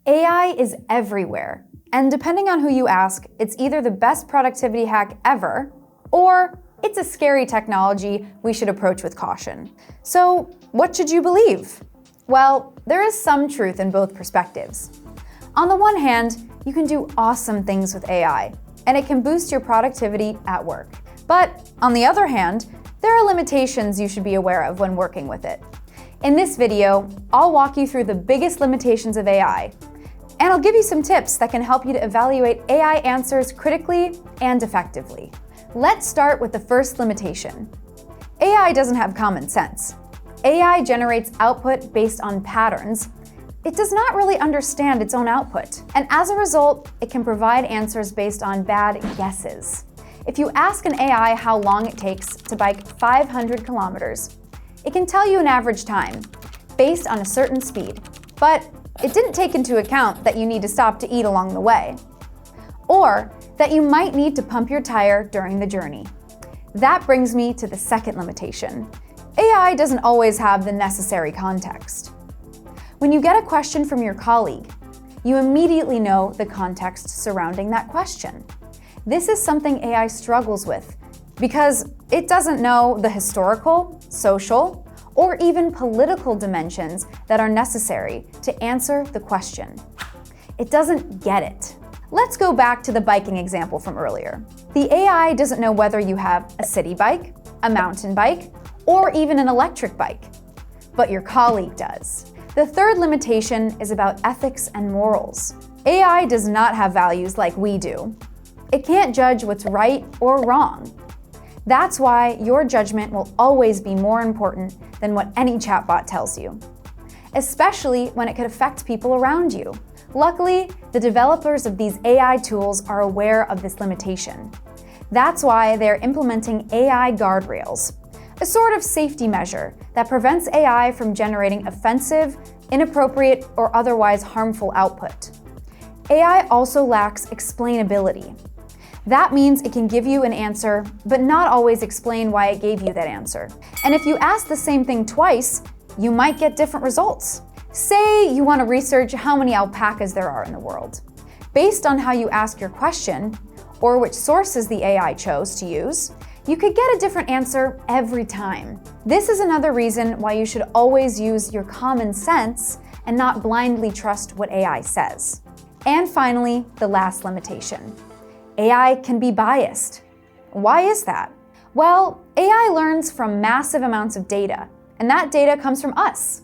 AI is everywhere, and depending on who you ask, it's either the best productivity hack ever, or it's a scary technology we should approach with caution. So, what should you believe? Well, there is some truth in both perspectives. On the one hand, you can do awesome things with AI, and it can boost your productivity at work. But on the other hand, there are limitations you should be aware of when working with it. In this video, I'll walk you through the biggest limitations of AI, and I'll give you some tips that can help you to evaluate AI answers critically and effectively. Let's start with the first limitation. AI doesn't have common sense. AI generates output based on patterns. It does not really understand its own output, and as a result, it can provide answers based on bad guesses. If you ask an AI how long it takes to bike 500 kilometers, it can tell you an average time, based on a certain speed, but it didn't take into account that you need to stop to eat along the way, or that you might need to pump your tire during the journey. That brings me to the second limitation. AI doesn't always have the necessary context. When you get a question from your colleague, you immediately know the context surrounding that question. This is something AI struggles with because it doesn't know the historical, social, or even political dimensions that are necessary to answer the question. It doesn't get it. Let's go back to the biking example from earlier. The AI doesn't know whether you have a city bike, a mountain bike, or even an electric bike, but your colleague does. The third limitation is about ethics and morals. AI does not have values like we do. It can't judge what's right or wrong. That's why your judgment will always be more important than what any chatbot tells you, especially when it could affect people around you. Luckily, the developers of these AI tools are aware of this limitation. That's why they're implementing AI guardrails, a sort of safety measure that prevents AI from generating offensive, inappropriate, or otherwise harmful output. AI also lacks explainability. That means it can give you an answer, but not always explain why it gave you that answer. And if you ask the same thing twice, you might get different results. Say you want to research how many alpacas there are in the world. Based on how you ask your question, or which sources the AI chose to use, you could get a different answer every time. This is another reason why you should always use your common sense and not blindly trust what AI says. And finally, the last limitation. AI can be biased. Why is that? Well, AI learns from massive amounts of data, and that data comes from us.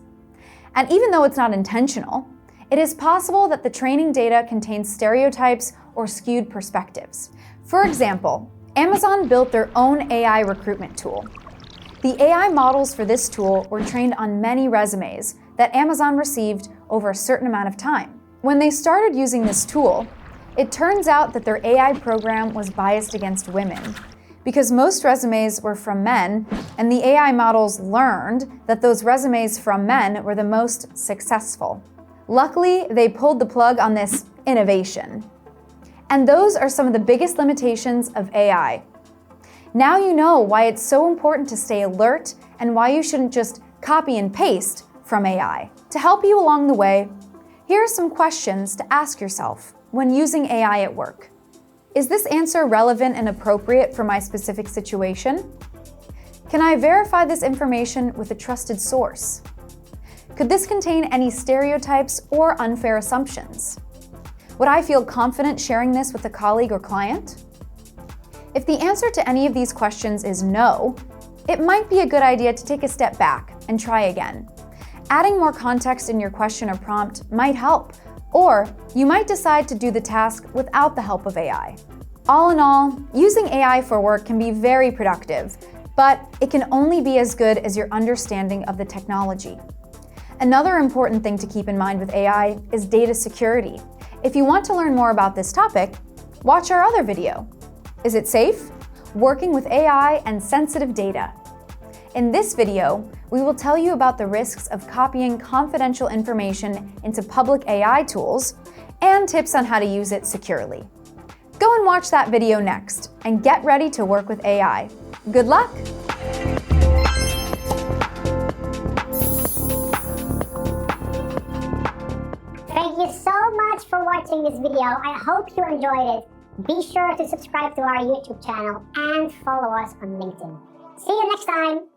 And even though it's not intentional, it is possible that the training data contains stereotypes or skewed perspectives. For example, Amazon built their own AI recruitment tool. The AI models for this tool were trained on many resumes that Amazon received over a certain amount of time. When they started using this tool, it turns out that their AI program was biased against women because most resumes were from men, and the AI models learned that those resumes from men were the most successful. Luckily, they pulled the plug on this innovation. And those are some of the biggest limitations of AI. Now you know why it's so important to stay alert and why you shouldn't just copy and paste from AI. To help you along the way, here are some questions to ask yourself when using AI at work. Is this answer relevant and appropriate for my specific situation? Can I verify this information with a trusted source? Could this contain any stereotypes or unfair assumptions? Would I feel confident sharing this with a colleague or client? If the answer to any of these questions is no, it might be a good idea to take a step back and try again. Adding more context in your question or prompt might help, or you might decide to do the task without the help of AI. All in all, using AI for work can be very productive, but it can only be as good as your understanding of the technology. Another important thing to keep in mind with AI is data security. If you want to learn more about this topic, watch our other video. Is it safe? Working with AI and sensitive data. In this video, we will tell you about the risks of copying confidential information into public AI tools and tips on how to use it securely. Go and watch that video next and get ready to work with AI. Good luck! Thank Thank you so much for watching this video. I hope you enjoyed it. Be sure to subscribe to our YouTube channel and follow us on LinkedIn. See you next time.